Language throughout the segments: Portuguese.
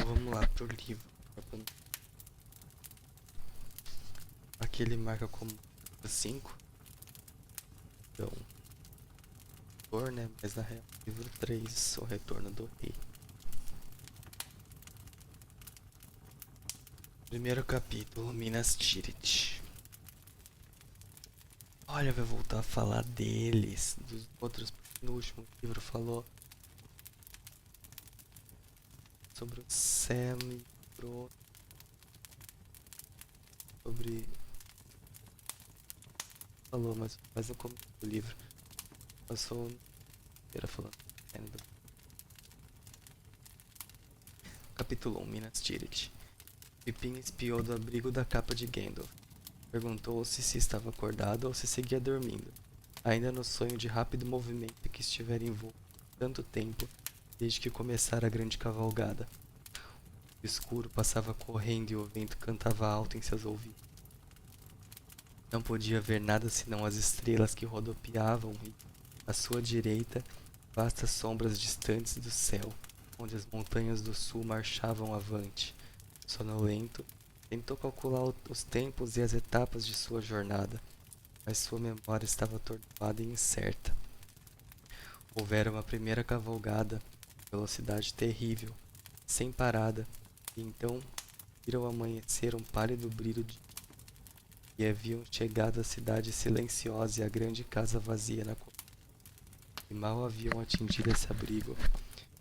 vamos lá pro livro. Aqui ele marca como 5. Então, né? Mas na real, livro 3, o retorno do rei. Primeiro capítulo, Minas Tirith. Olha, vai voltar a falar deles, dos outros. No último livro falou sobre o Sam e o sobre... Falou, mas no começo do livro passou inteira falando. Capítulo 1, Minas Tirith. Pippin espiou do abrigo da capa de Gandalf. Perguntou-se se estava acordado ou se seguia dormindo, ainda no sonho de rápido movimento que estivera envolto tanto tempo desde que começara a grande cavalgada. O escuro passava correndo e o vento cantava alto em seus ouvidos. Não podia ver nada senão as estrelas que rodopiavam e, à sua direita, vastas sombras distantes do céu, onde as montanhas do sul marchavam avante. Sonolento, tentou calcular os tempos e as etapas de sua jornada, mas sua memória estava atordoada e incerta. Houvera uma primeira cavalgada, velocidade terrível, sem parada, e então viram amanhecer um pálido brilho de e haviam chegado à cidade silenciosa e à grande casa vazia na colina. E mal haviam atingido esse abrigo,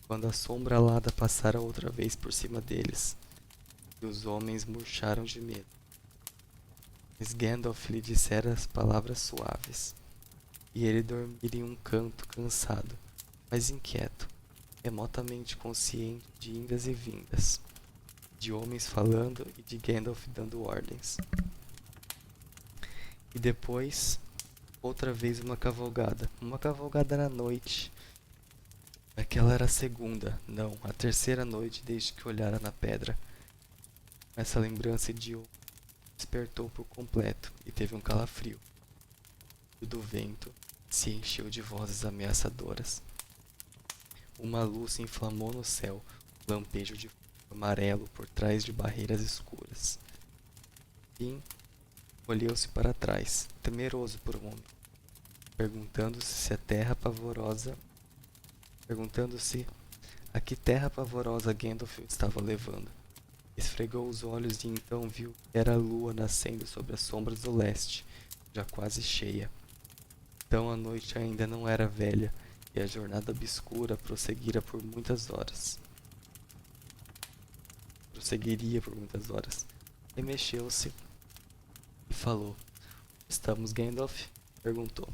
quando a sombra alada passara outra vez por cima deles, e os homens murcharam de medo. Mas Gandalf lhe dissera as palavras suaves, e ele dormira em um canto, cansado, mas inquieto, remotamente consciente de indas e vindas, de homens falando e de Gandalf dando ordens. E depois, outra vez uma cavalgada na noite. Aquela era a segunda, não, a terceira noite desde que olhara na pedra. Essa lembrança de o despertou por completo e teve um calafrio. E do vento se encheu de vozes ameaçadoras. Uma luz se inflamou no céu, um lampejo de fogo amarelo por trás de barreiras escuras. Fim olhou-se para trás, temeroso por um momento, perguntando-se a que terra pavorosa Gandalf estava levando. Esfregou os olhos e então viu que era a lua nascendo sobre as sombras do leste, já quase cheia. Então a noite ainda não era velha e a jornada obscura prosseguiria por muitas horas. E mexeu-se e falou. Estamos, Gandalf? Perguntou.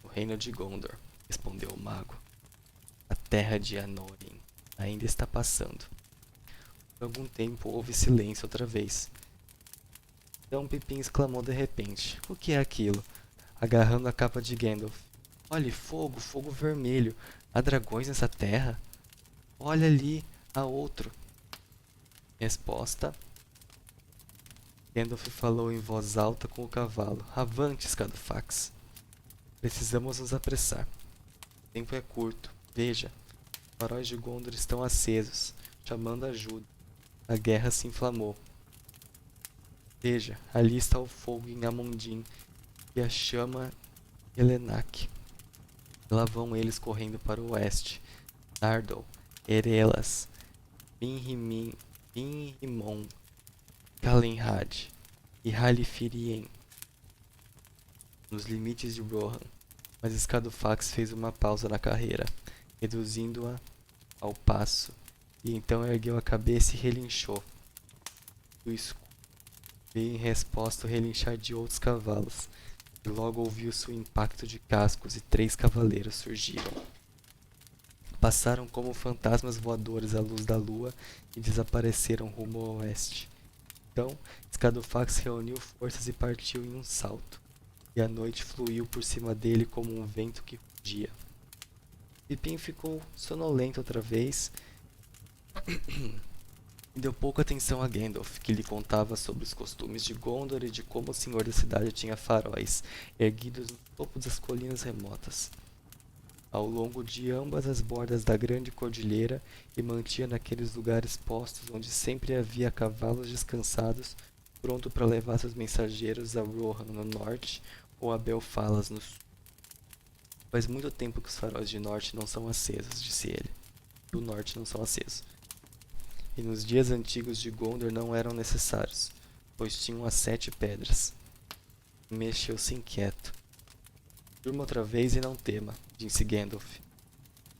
No reino de Gondor, respondeu o mago. A terra de Anórien ainda está passando. Por algum tempo houve silêncio outra vez. Então Pippin exclamou de repente. O que é aquilo? Agarrando a capa de Gandalf. Olhe, fogo, fogo vermelho. Há dragões nessa terra? Olha ali, há outro. Resposta. Gandalf falou em voz alta com o cavalo. Avante, Scadofax. Precisamos nos apressar. O tempo é curto. Veja, os faróis de Gondor estão acesos, chamando ajuda. A guerra se inflamou. Veja, ali está o fogo em Amondin e a chama em Elenak. Lá vão eles correndo para o oeste. Nardol, Erelas, Minrimon, Calenhad e Halifirien, nos limites de Rohan. Mas Scadofax fez uma pausa na carreira, reduzindo-a ao passo, e então ergueu a cabeça e relinchou. Do escuro veio em resposta o relinchar de outros cavalos, e logo ouviu-se o impacto de cascos e 3 cavaleiros surgiram. Passaram como fantasmas voadores à luz da lua e desapareceram rumo ao oeste. Então, Scadofax reuniu forças e partiu em um salto, e a noite fluiu por cima dele como um vento que rugia. Pippin ficou sonolento outra vez e deu pouca atenção a Gandalf, que lhe contava sobre os costumes de Gondor e de como o senhor da cidade tinha faróis, erguidos no topo das colinas remotas. ao longo de ambas as bordas da grande cordilheira e mantinha naqueles lugares postos onde sempre havia cavalos descansados, pronto para levar seus mensageiros a Rohan no norte ou a Belfalas no sul. Faz muito tempo que os faróis de norte não são acesos, disse ele. Do norte não são acesos. E nos dias antigos de Gondor não eram necessários, pois tinham as 7 pedras. Mexeu-se inquieto. Durma outra vez e não tema, disse Gandalf,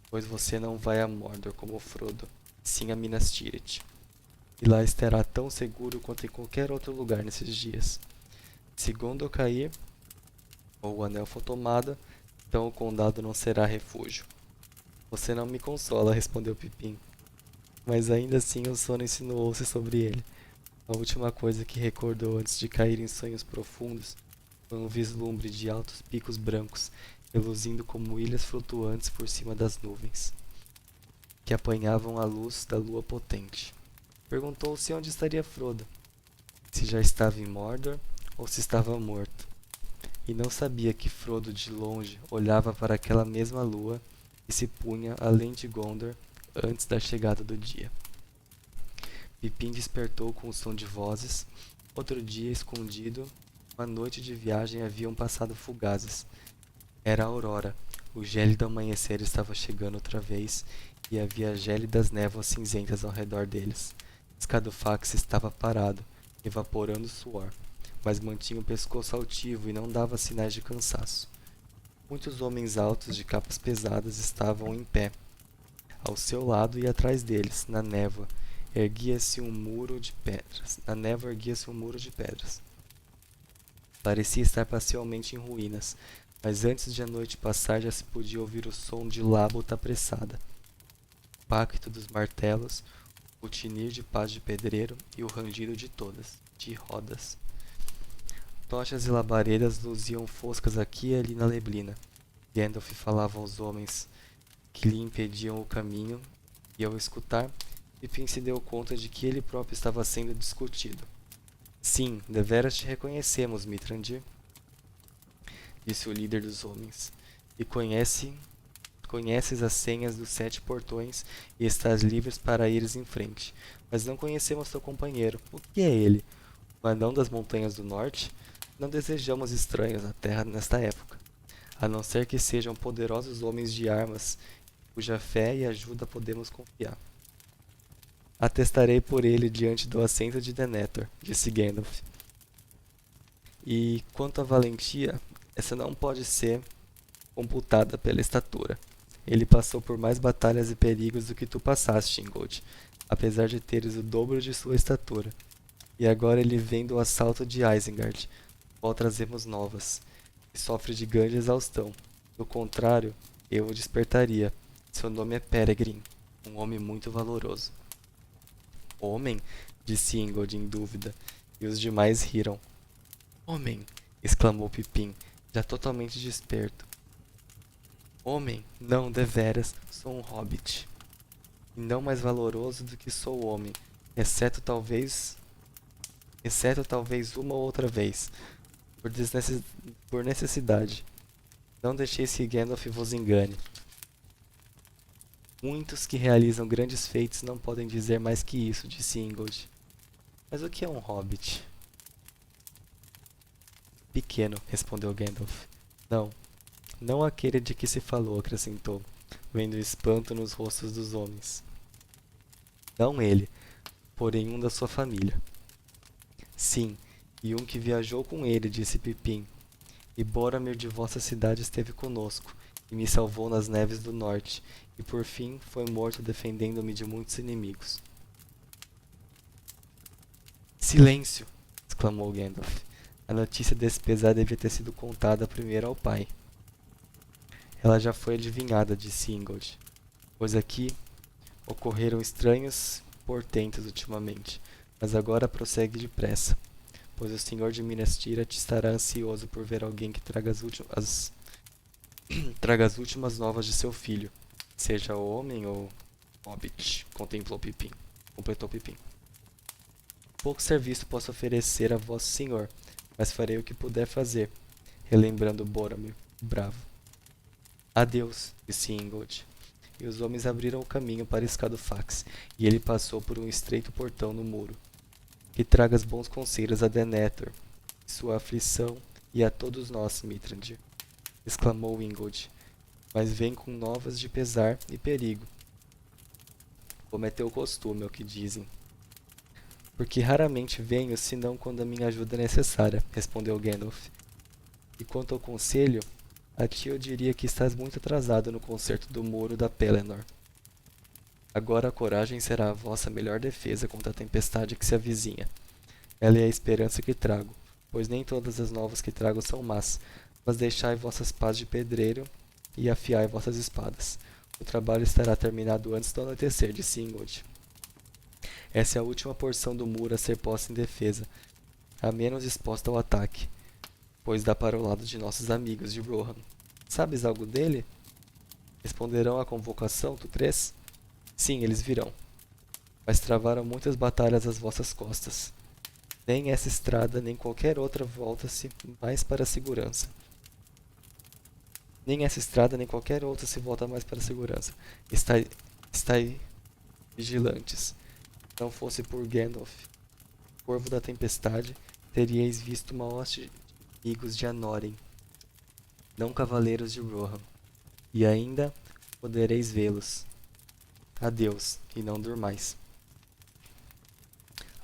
pois você não vai a Mordor como Frodo, sim a Minas Tirith. E lá estará tão seguro quanto em qualquer outro lugar nesses dias. Se Gondor cair, ou o anel for tomado, então o condado não será refúgio. Você não me consola, respondeu Pippin, mas ainda assim o sono insinuou-se sobre ele. A última coisa que recordou antes de cair em sonhos profundos foi um vislumbre de altos picos brancos, reluzindo como ilhas flutuantes por cima das nuvens, que apanhavam a luz da lua potente. Perguntou-se onde estaria Frodo, se já estava em Mordor ou se estava morto, e não sabia que Frodo de longe olhava para aquela mesma lua que se punha além de Gondor antes da chegada do dia. Pippin despertou com o som de vozes. Outro dia, escondido, uma noite de viagem haviam passado fugazes. Era a aurora. O gélido amanhecer estava chegando outra vez, e havia gélidas névoas cinzentas ao redor deles. Scadufax estava parado, evaporando suor, mas mantinha o pescoço altivo e não dava sinais de cansaço. Muitos homens altos de capas pesadas estavam em pé. Ao seu lado e atrás deles, na névoa, erguia-se um muro de pedras. Parecia estar parcialmente em ruínas, mas antes de a noite passar já se podia ouvir o som de lábota apressada, o pacto dos martelos, o tinir de pás de pedreiro e o rangido de rodas. Tochas e labaredas luziam foscas aqui e ali na neblina. Gandalf falava aos homens que lhe impediam o caminho, e ao escutar, Pippin se deu conta de que ele próprio estava sendo discutido. Sim, deveras te reconhecemos, Mithrandir, disse o líder dos homens, e conheces as senhas dos 7 portões e estás livres para ires em frente. Mas não conhecemos teu companheiro. O que é ele? O anão das montanhas do norte? Não desejamos estranhos na terra nesta época, a não ser que sejam poderosos homens de armas, cuja fé e ajuda podemos confiar. Atestarei por ele diante do assento de Denethor, disse Gandalf. E quanto à valentia, essa não pode ser computada pela estatura. Ele passou por mais batalhas e perigos do que tu passaste, Ingolf, apesar de teres o dobro de sua estatura. E agora ele vem do assalto de Isengard, qual trazemos novas, e sofre de grande exaustão. Do contrário, eu o despertaria. Seu nome é Peregrin, um homem muito valoroso. Homem? Disse Ingolf em dúvida, e os demais riram. Homem! Exclamou Pippin, já totalmente desperto. Homem? Não, deveras, sou um hobbit. E não mais valoroso do que sou homem, exceto talvez uma ou outra vez, por necessidade. Não deixeis que Gandalf vos engane. Muitos que realizam grandes feitos não podem dizer mais que isso, disse Ingolf. Mas o que é um hobbit? Pequeno, respondeu Gandalf. Não aquele de que se falou, acrescentou, vendo espanto nos rostos dos homens. Não ele, porém um da sua família. Sim, e um que viajou com ele, disse Pippin. E Boromir de vossa cidade esteve conosco, e me salvou nas neves do norte, e por fim foi morto defendendo-me de muitos inimigos. Silêncio! Exclamou Gandalf. A notícia desse pesar devia ter sido contada primeiro ao pai. Ela já foi adivinhada, disse Ingolf, pois aqui ocorreram estranhos portentos ultimamente, mas agora prossegue depressa, pois o senhor de Minas Tirith estará ansioso por ver alguém que traga traga as últimas novas de seu filho, seja homem ou hobbit, completou Pippin. Pouco serviço posso oferecer a vosso senhor, mas farei o que puder fazer, relembrando Boromir, bravo. Adeus, disse Ingold. E os homens abriram o caminho para Scadofax, e ele passou por um estreito portão no muro. Que tragas bons conselhos a Denethor, sua aflição, e a todos nós, Mithrandir, exclamou Ingold, mas vem com novas de pesar e perigo. Como é teu costume, é o que dizem. Porque raramente venho, senão quando a minha ajuda é necessária, respondeu Gandalf. E quanto ao conselho, a ti eu diria que estás muito atrasado no conserto do muro da Pelennor. Agora a coragem será a vossa melhor defesa contra a tempestade que se avizinha. Ela é a esperança que trago, pois nem todas as novas que trago são más, mas deixai vossas pás de pedreiro e afiai vossas espadas. O trabalho estará terminado antes do anoitecer, disse Ingold. Essa é a última porção do muro a ser posta em defesa, a menos exposta ao ataque, pois dá para o lado de nossos amigos de Rohan. Sabes algo dele? Responderão à convocação, tu crês? Sim, eles virão. Mas travaram muitas batalhas às vossas costas. Nem essa estrada, nem qualquer outra volta-se mais para a segurança. Nem essa estrada, nem qualquer outra se volta mais para a segurança. Estai vigilantes. Não fosse por Gandalf, corvo da tempestade, teríeis visto uma hoste de amigos de Anórien, não cavaleiros de Rohan, e ainda podereis vê-los. Adeus, e não durmais.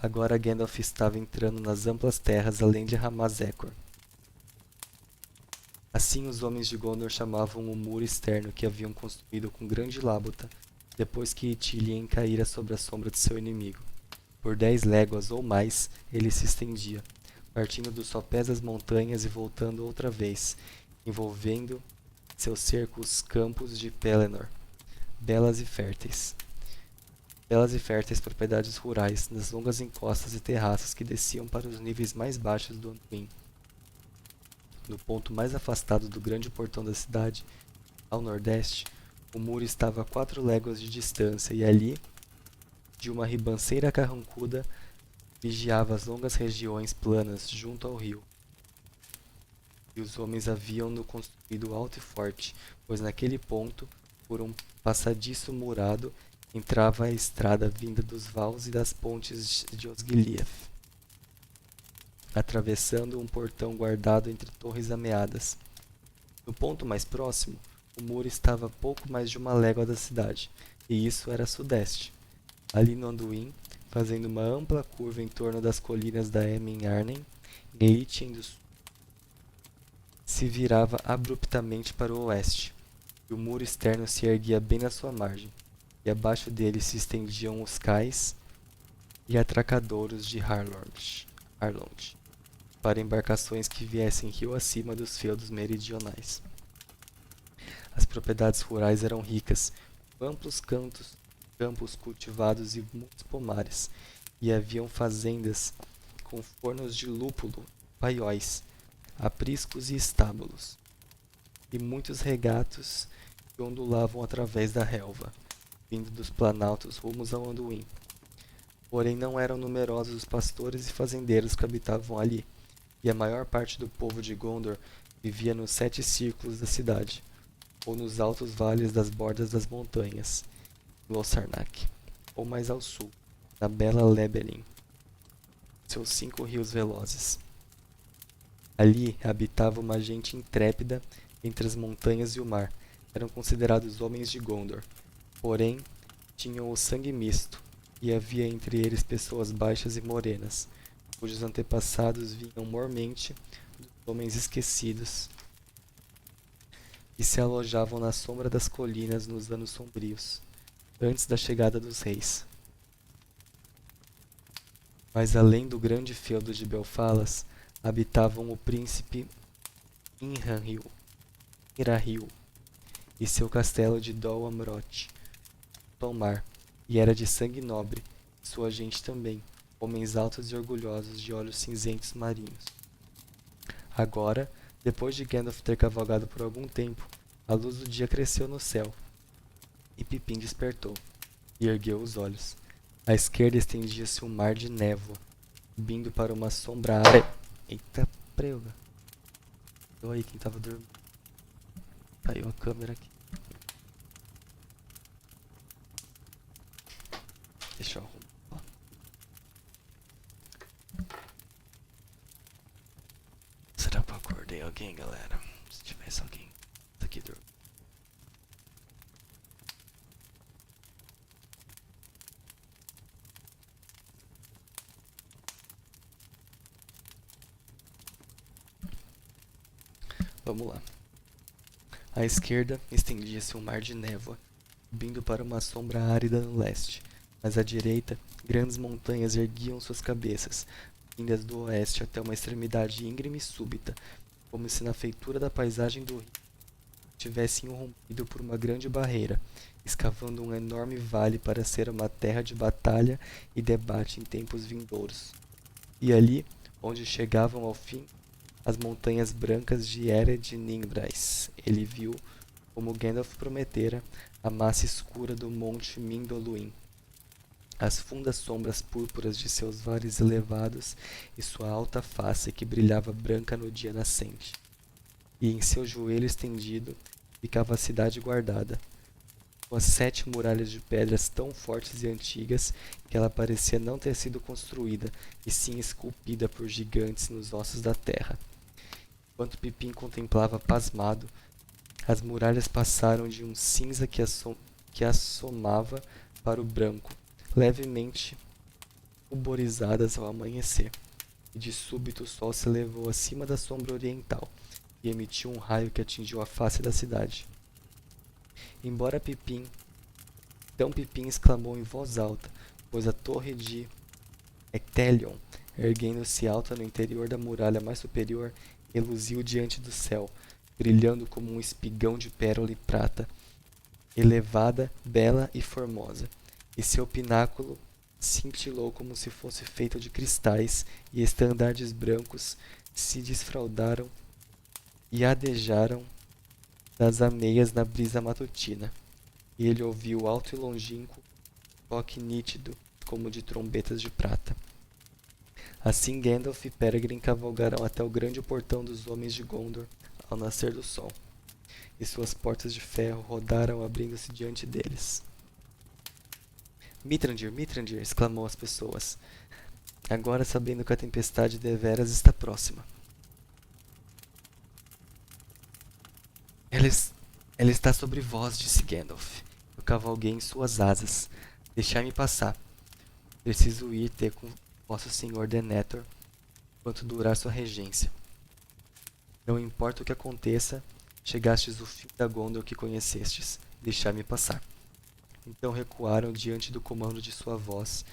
Agora Gandalf estava entrando nas amplas terras além de Ramazekor. Assim os homens de Gondor chamavam o muro externo que haviam construído com grande lábota, depois que Ithilien caíra sobre a sombra de seu inimigo. Por 10 léguas ou mais ele se estendia, partindo dos sopés das montanhas e voltando outra vez, envolvendo seus cercos campos de Pelennor, belas e férteis. Belas e férteis propriedades rurais nas longas encostas e terraços que desciam para os níveis mais baixos do Anduin. No ponto mais afastado do grande portão da cidade, ao nordeste, o muro estava a 4 léguas de distância e ali, de uma ribanceira carrancuda, vigiava as longas regiões planas junto ao rio. E os homens haviam-no construído alto e forte, pois naquele ponto, por um passadiço murado, entrava a estrada vinda dos vales e das pontes de Osgiliath, atravessando um portão guardado entre torres ameadas. No ponto mais próximo, o muro estava a pouco mais de 1 légua da cidade, e isso era sudeste. Ali no Anduin, fazendo uma ampla curva em torno das colinas da Emin Arnen, em Lithien do Sul, se virava abruptamente para o oeste, e o muro externo se erguia bem na sua margem, e abaixo dele se estendiam os cais e atracadouros de Harlond, para embarcações que viessem rio acima dos feudos meridionais. As propriedades rurais eram ricas, com amplos campos cultivados e muitos pomares, e haviam fazendas com fornos de lúpulo, paióis, apriscos e estábulos, e muitos regatos que ondulavam através da relva, vindo dos planaltos rumos ao Anduin. Porém não eram numerosos os pastores e fazendeiros que habitavam ali, e a maior parte do povo de Gondor vivia nos 7 círculos da cidade, ou nos altos vales das bordas das montanhas, em Lossarnach, ou mais ao sul, na bela Lebenin, seus 5 rios velozes. Ali habitava uma gente intrépida entre as montanhas e o mar. Eram considerados homens de Gondor, porém tinham o sangue misto, e havia entre eles pessoas baixas e morenas, cujos antepassados vinham mormente dos homens esquecidos e se alojavam na sombra das colinas nos anos sombrios, antes da chegada dos reis. Mas além do grande feudo de Belfalas, habitavam o príncipe Inhranil e seu castelo de Dol Amroth, Tomar, e era de sangue nobre, sua gente também, homens altos e orgulhosos de olhos cinzentos marinhos. Agora, depois de Gandalf ter cavalgado por algum tempo, a luz do dia cresceu no céu, e Pippin despertou, e ergueu os olhos. À esquerda estendia-se um mar de névoa, subindo para uma sombra área. Eita prega! Eu aí quem tava dormindo. Caiu a câmera aqui. Deixa eu arrumar. Será que eu acordei alguém, galera? Se tivesse alguém aqui dormindo. Vamos lá. À esquerda estendia-se um mar de névoa, subindo para uma sombra árida no leste, mas à direita, grandes montanhas erguiam suas cabeças, vindas do oeste até uma extremidade íngreme e súbita, como se na feitura da paisagem do rio tivessem irrompido por uma grande barreira, escavando um enorme vale para ser uma terra de batalha e debate em tempos vindouros. E ali, onde chegavam ao fim, as montanhas brancas de Ered Nimbrais. Ele viu, como Gandalf prometera, a massa escura do monte Mindoluin, as fundas sombras púrpuras de seus vales elevados e sua alta face que brilhava branca no dia nascente. E em seu joelho estendido ficava a cidade guardada, com as 7 muralhas de pedras tão fortes e antigas que ela parecia não ter sido construída, e sim esculpida por gigantes nos ossos da terra. Enquanto Pippin contemplava pasmado, as muralhas passaram de um cinza que assomava para o branco, levemente ruborizadas ao amanhecer, e de súbito o sol se elevou acima da sombra oriental, e emitiu um raio que atingiu a face da cidade. Embora Pippin exclamou em voz alta, pois a torre de Ectelion, erguendo-se alta no interior da muralha mais superior, reluziu diante do céu, brilhando como um espigão de pérola e prata, elevada, bela e formosa, e seu pináculo cintilou como se fosse feito de cristais, e estandardes brancos se desfraldaram e adejaram das ameias na brisa matutina. E ele ouviu alto e longínquo toque nítido, como de trombetas de prata. Assim Gandalf e Peregrin cavalgaram até o grande portão dos homens de Gondor ao nascer do sol, e suas portas de ferro rodaram abrindo-se diante deles. Mithrandir, Mithrandir! Exclamou as pessoas, agora sabendo que a tempestade deveras está próxima. Ela está sobre vós, disse Gandalf. Eu cavalguei em suas asas. Deixai-me passar. Preciso ir ter com vosso senhor Denethor enquanto durar sua regência. Não importa o que aconteça, chegastes o fim da Gondor que conhecestes. Deixai-me passar. Então recuaram diante do comando de sua voz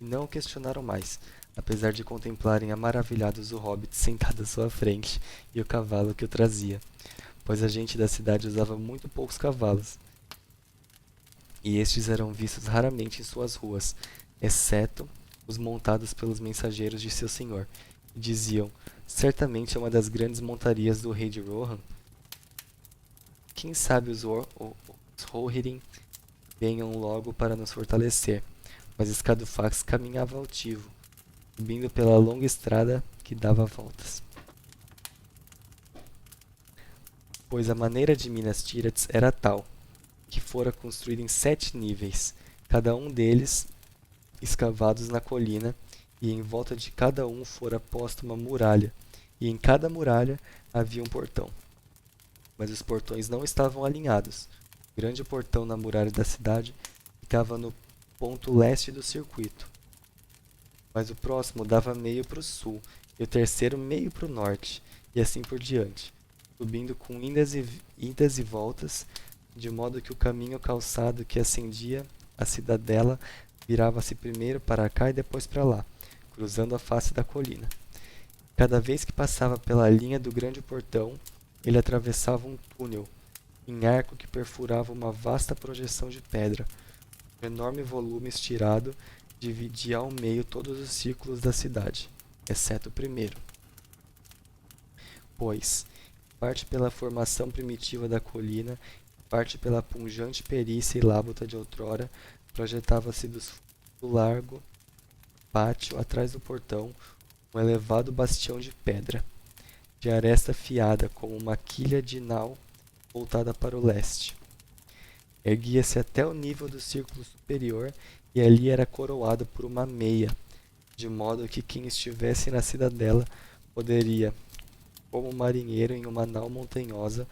e não o questionaram mais, apesar de contemplarem maravilhados o hobbit sentado à sua frente e o cavalo que o trazia, pois a gente da cidade usava muito poucos cavalos, e estes eram vistos raramente em suas ruas, exceto os montados pelos mensageiros de seu senhor, e diziam, certamente é uma das grandes montarias do rei de Rohan. Quem sabe os Rohirrim venham logo para nos fortalecer. Mas Escadufax caminhava altivo, subindo pela longa estrada que dava voltas. Pois a maneira de Minas Tirith era tal, que fora construída em 7 níveis, cada um deles escavados na colina, e em volta de cada um fora posta uma muralha, e em cada muralha havia um portão. Mas os portões não estavam alinhados. O grande portão na muralha da cidade ficava no ponto leste do circuito, mas o próximo dava meio para o sul, e o terceiro meio para o norte, e assim por diante, subindo com indas e voltas, de modo que o caminho calçado que ascendia a cidadela virava-se primeiro para cá e depois para lá, cruzando a face da colina. Cada vez que passava pela linha do grande portão, ele atravessava um túnel, em arco que perfurava uma vasta projeção de pedra. Um enorme volume estirado dividia ao meio todos os círculos da cidade, exceto o primeiro. Pois, parte pela formação primitiva da colina, parte pela pungente perícia e lábata de outrora, projetava-se do largo pátio atrás do portão um elevado bastião de pedra, de aresta afiada como uma quilha de nau voltada para o leste. Erguia-se até o nível do círculo superior e ali era coroado por uma meia, de modo que quem estivesse na cidadela poderia, como marinheiro em uma nau montanhosa,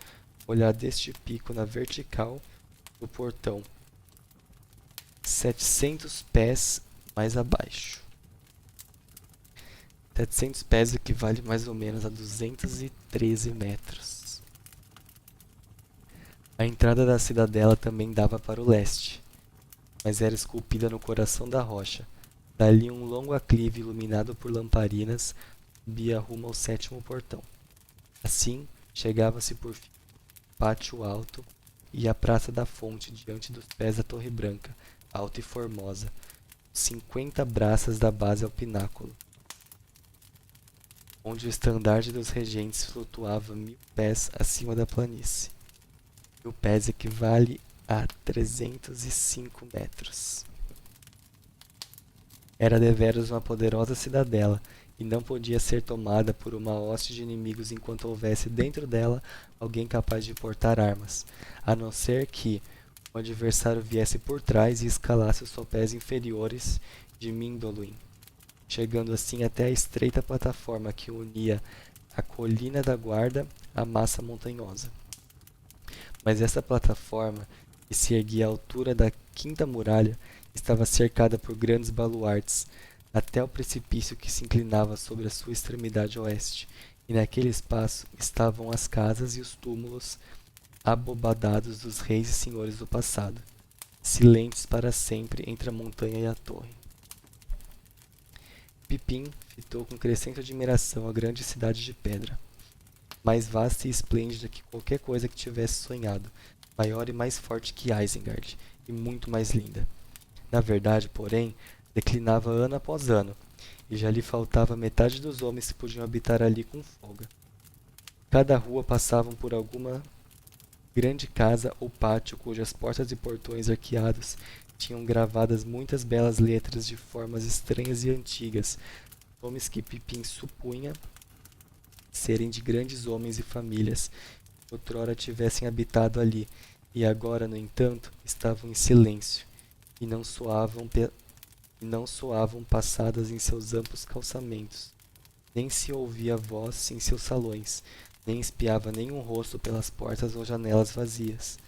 olhar deste pico na vertical do portão, 700 pés mais abaixo. 700 pés equivale mais ou menos a 213 metros. A entrada da cidadela também dava para o leste, mas era esculpida no coração da rocha. Dali um longo aclive iluminado por lamparinas subia rumo ao sétimo portão. Assim, chegava-se por fim ao pátio alto e à praça da fonte diante dos pés da Torre Branca, alta e formosa, 50 braças da base ao pináculo, onde o estandarte dos regentes flutuava 1000 pés acima da planície. 1000 pés equivale a 305 metros. Era deveras uma poderosa cidadela, e não podia ser tomada por uma hoste de inimigos enquanto houvesse dentro dela alguém capaz de portar armas, a não ser que o adversário viesse por trás e escalasse os sopés inferiores de Mindoluin, chegando assim até a estreita plataforma que unia a colina da guarda à massa montanhosa. Mas essa plataforma, que se erguia à altura da quinta muralha, estava cercada por grandes baluartes, até o precipício que se inclinava sobre a sua extremidade oeste, e naquele espaço estavam as casas e os túmulos abobadados dos reis e senhores do passado, silentes para sempre entre a montanha e a torre. Pippin fitou com crescente admiração a grande cidade de pedra, mais vasta e esplêndida que qualquer coisa que tivesse sonhado, maior e mais forte que Isengard, e muito mais linda. Na verdade, porém, declinava ano após ano, e já lhe faltava metade dos homens que podiam habitar ali com folga. Cada rua passavam por alguma grande casa ou pátio cujas portas e portões arqueados tinham gravadas muitas belas letras de formas estranhas e antigas, nomes que Pippin supunha serem de grandes homens e famílias que outrora tivessem habitado ali, e agora, no entanto, estavam em silêncio, e não soavam passadas em seus amplos calçamentos, nem se ouvia voz em seus salões, nem espiava nenhum rosto pelas portas ou janelas vazias.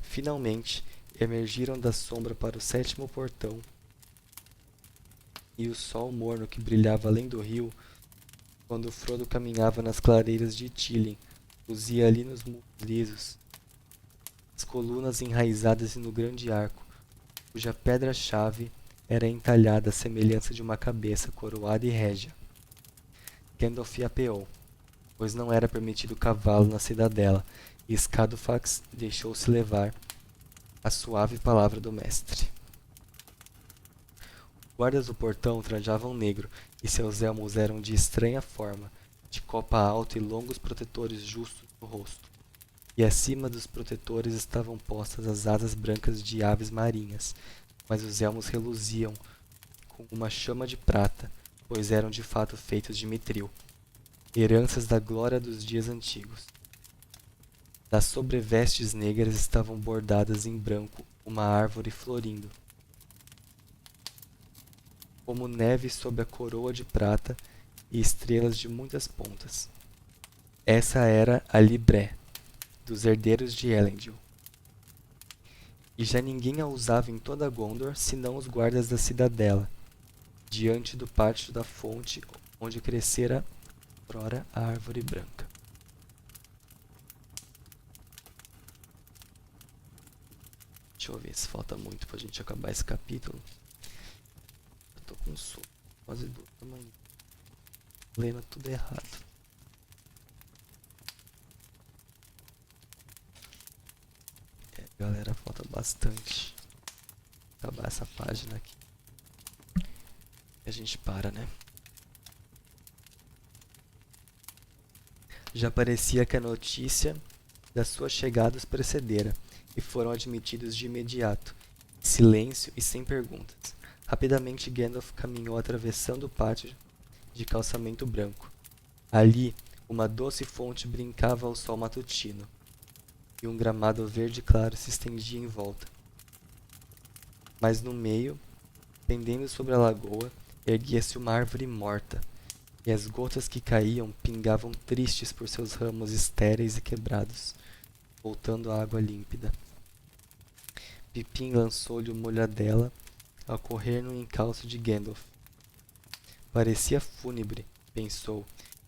Finalmente, emergiram da sombra para o sétimo portão, e o sol morno que brilhava além do rio, quando Frodo caminhava nas clareiras de Ithilien, luzia ali nos muros lisos, as colunas enraizadas no grande arco, cuja pedra-chave era entalhada à semelhança de uma cabeça coroada e régia. Gandalf apeou, pois não era permitido cavalo na cidadela, e Scadofax deixou-se levar à suave palavra do mestre. Os guardas do portão trajavam negro, e seus elmos eram de estranha forma, de copa alta e longos protetores justos no rosto. E acima dos protetores estavam postas as asas brancas de aves marinhas, mas os elmos reluziam com uma chama de prata, pois eram de fato feitos de mitril, heranças da glória dos dias antigos. Das sobrevestes negras estavam bordadas em branco uma árvore florindo, como neve sob a coroa de prata e estrelas de muitas pontas. Essa era a Libré, dos herdeiros de Elendil. E já ninguém a usava em toda Gondor, senão os guardas da cidadela, diante do pátio da fonte onde crescera outrora a árvore branca. Deixa eu ver se falta muito pra gente acabar esse capítulo. Eu tô com sono, quase 2 da manhã. Lendo tudo errado. Galera, falta bastante acabar essa página aqui. E a gente para, né? Já parecia que a notícia da sua chegada os precedera, e foram admitidos de imediato, em silêncio e sem perguntas. Rapidamente Gandalf caminhou atravessando o pátio de calçamento branco. Ali, uma doce fonte brincava ao sol matutino. e um gramado verde claro se estendia em volta. Mas no meio, pendendo sobre a lagoa, erguia-se uma árvore morta, e as gotas que caíam pingavam tristes por seus ramos estéreis e quebrados, voltando à água límpida. Pippin lançou-lhe uma olhadela ao correr no encalço de Gandalf. Parecia fúnebre, pensou.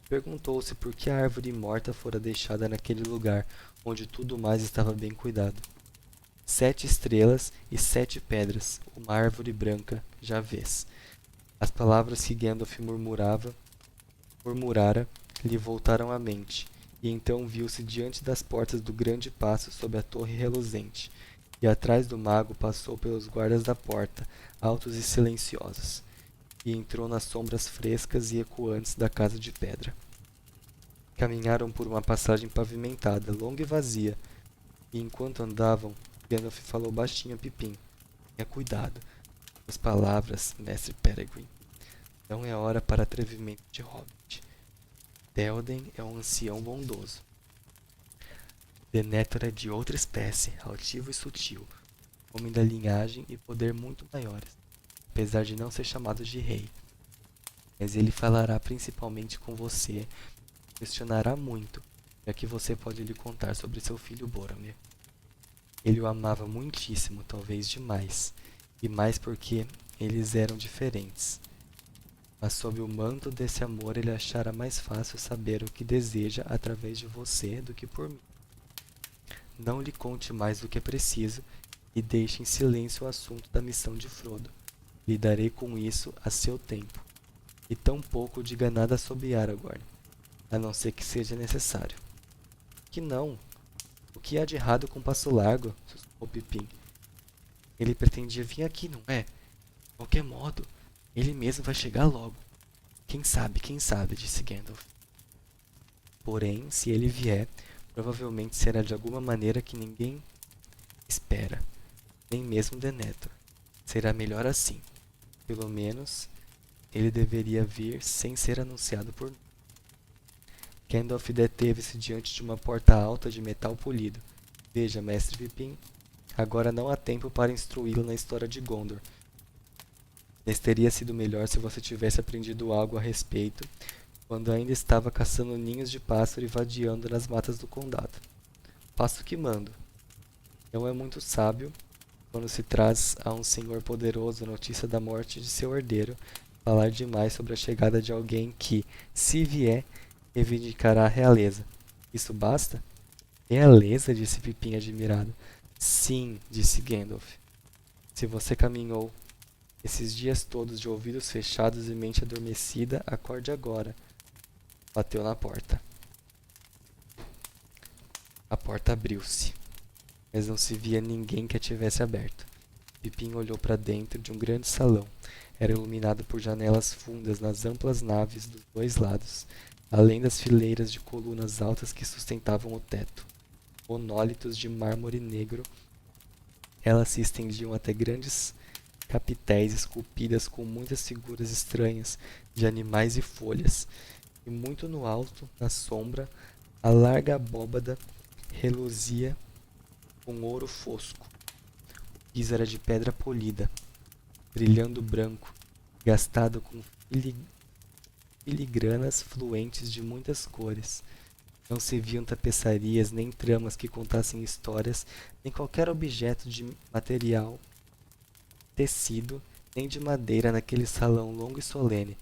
Perguntou-se por que a árvore morta fora deixada naquele lugar, onde tudo mais estava bem cuidado. 7 estrelas e 7 pedras, uma árvore branca, já vês. As palavras que Gandalf murmurara lhe voltaram à mente, e então viu-se diante das portas do grande paço sob a torre reluzente, e atrás do mago passou pelos guardas da porta, altos e silenciosos, e entrou nas sombras frescas e ecoantes da casa de pedra. Caminharam por uma passagem pavimentada, longa e vazia, e enquanto andavam, Gandalf falou baixinho a Pippin. Tenha cuidado. As palavras, mestre Peregrine. Não é hora para atrevimento de hobbit. Théoden é um ancião bondoso. Denethor é de outra espécie, altivo e sutil, homem da linhagem e poder muito maiores, apesar de não ser chamado de rei. Mas ele falará principalmente com você, questionará muito, já que você pode lhe contar sobre seu filho Boromir. Ele o amava muitíssimo, talvez demais, e mais porque eles eram diferentes. Mas sob o manto desse amor ele achara mais fácil saber o que deseja através de você do que por mim. Não lhe conte mais do que é preciso e deixe em silêncio o assunto da missão de Frodo. Lidarei com isso a seu tempo. E tampouco diga nada sobre Aragorn, a não ser que seja necessário. Que não? O que há de errado com Passo Largo? Sussurrou Pippin. Ele pretendia vir aqui, não é? De qualquer modo, ele mesmo vai chegar logo. Quem sabe, disse Gandalf. Porém, se ele vier, provavelmente será de alguma maneira que ninguém espera, nem mesmo Denethor. Será melhor assim. Pelo menos, ele deveria vir sem ser anunciado por mim. Gandalf deteve-se diante de uma porta alta de metal polido. Veja, mestre Pippin, agora não há tempo para instruí-lo na história de Gondor. Mas teria sido melhor se você tivesse aprendido algo a respeito quando ainda estava caçando ninhos de pássaro e vadiando nas matas do condado. Faço o que mando. Não é muito sábio, quando se traz a um senhor poderoso a notícia da morte de seu herdeiro, falar demais sobre a chegada de alguém que, se vier, reivindicará a realeza. Isso basta? Realeza? Disse Pippin admirado. Sim, disse Gandalf. Se você caminhou esses dias todos de ouvidos fechados e mente adormecida, acorde agora. Bateu na porta. A porta abriu-se, mas não se via ninguém que a tivesse aberto. Pippin olhou para dentro de um grande salão. Era iluminado por janelas fundas nas amplas naves dos dois lados, além das fileiras de colunas altas que sustentavam o teto. Monólitos de mármore negro, elas se estendiam até grandes capitéis esculpidas com muitas figuras estranhas de animais e folhas. E muito no alto, na sombra, a larga abóbada reluzia com ouro fosco. O piso era de pedra polida, brilhando branco, gastado com filigranas fluentes de muitas cores. Não se viam tapeçarias, nem tramas que contassem histórias, nem qualquer objeto de material, tecido, nem de madeira naquele salão longo e solene.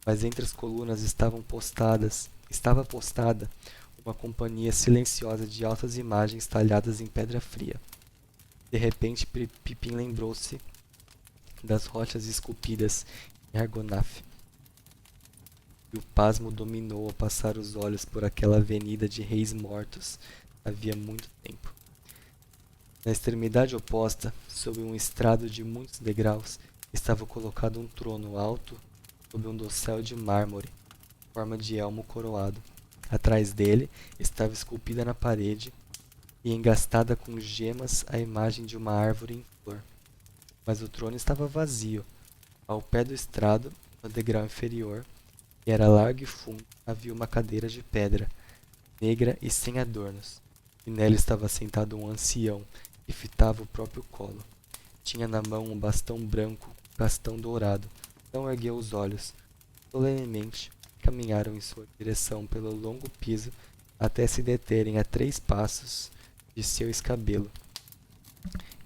Mas entre as colunas estava postada uma companhia silenciosa de altas imagens talhadas em pedra fria. De repente, Pippin lembrou-se das rochas esculpidas em Argonaf. E o pasmo dominou ao passar os olhos por aquela avenida de reis mortos havia muito tempo. Na extremidade oposta, sob um estrado de muitos degraus, estava colocado um trono alto sob um dossel de mármore, em forma de elmo coroado. Atrás dele estava esculpida na parede e engastada com gemas a imagem de uma árvore em flor. Mas o trono estava vazio. Ao pé do estrado, no degrau inferior, que era largo e fundo, havia uma cadeira de pedra, negra e sem adornos. e nela estava sentado um ancião que fitava o próprio colo. Tinha na mão um bastão branco com castão dourado. Não ergueu os olhos. Solenemente caminharam em sua direção pelo longo piso até se deterem a 3 passos de seu escabelo.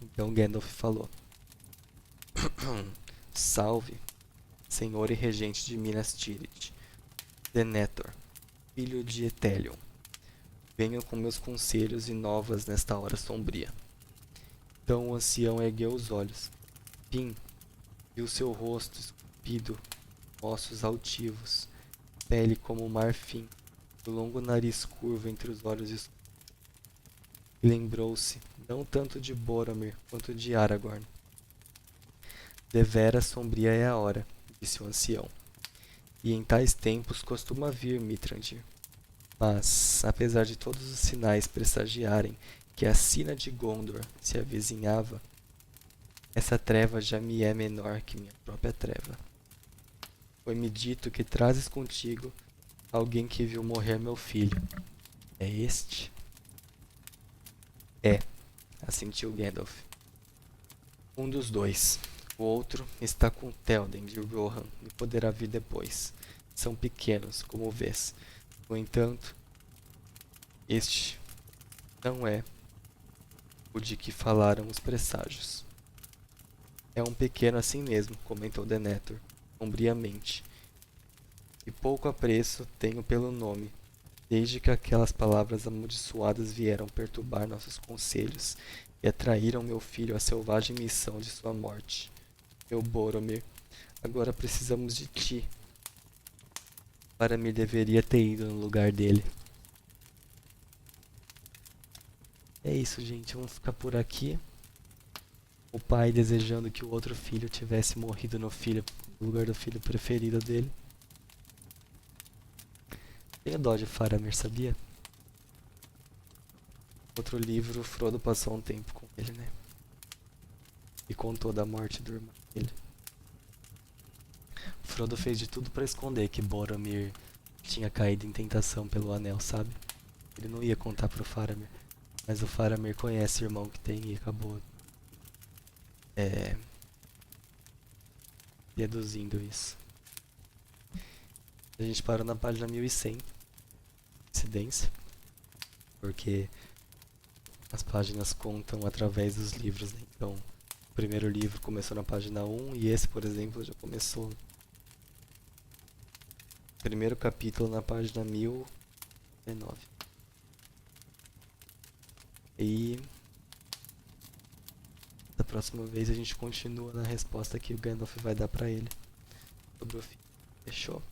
Então Gandalf falou: Salve, senhor e regente de Minas Tirith, Denethor, filho de Ethelion. Venho com meus conselhos e novas nesta hora sombria. Então o ancião ergueu os olhos. Pim viu seu rosto esculpido, ossos altivos, pele como marfim, o longo nariz curvo entre os olhos escuros. E lembrou-se, não tanto de Boromir quanto de Aragorn. Deveras sombria é a hora, disse o ancião. E em tais tempos costuma vir Mithrandir. Mas, apesar de todos os sinais pressagiarem que a sina de Gondor se avizinhava, essa treva já me é menor que minha própria treva. Foi-me dito que trazes contigo alguém que viu morrer meu filho. É este? É, assentiu Gandalf. Um dos dois. O outro está com Théoden de Rohan e poderá vir depois. São pequenos, como vês. No entanto, este não é o de que falaram os presságios. É um pequeno assim mesmo, comentou Denethor, sombriamente. E pouco apreço tenho pelo nome, desde que aquelas palavras amaldiçoadas vieram perturbar nossos conselhos e atraíram meu filho à selvagem missão de sua morte. Meu Boromir, agora precisamos de ti. Faramir deveria ter ido no lugar dele. É isso, gente. Vamos ficar por aqui. O pai desejando que o outro filho tivesse morrido no lugar do filho preferido dele. Tenho dó de Faramir, sabia? Outro livro, Frodo passou um tempo com ele, né? E contou da morte do irmão dele. Frodo fez de tudo pra esconder que Boromir tinha caído em tentação pelo anel, sabe? Ele não ia contar pro Faramir. Mas o Faramir conhece o irmão que tem e acabou deduzindo isso. A gente parou na página 1100. Coincidência. Porque as páginas contam através dos livros, né? Então, o primeiro livro começou na página 1 e esse, por exemplo, já começou. Primeiro capítulo na página 1019. E da próxima vez a gente continua na resposta que o Gandalf vai dar pra ele sobre o filho. Fechou?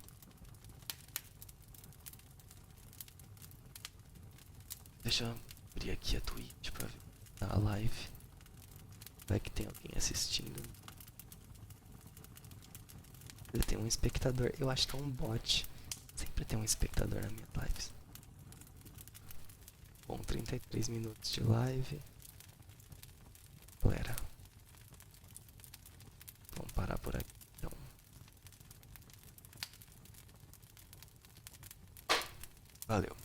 Deixa eu abrir aqui a Twitch pra ver a live. Vai que tem alguém assistindo. Ele tem um espectador. Eu acho que é um bot. Sempre tem um espectador nas minhas lives. Bom, 33 minutos de live. Galera, vamos parar por aqui então. Valeu.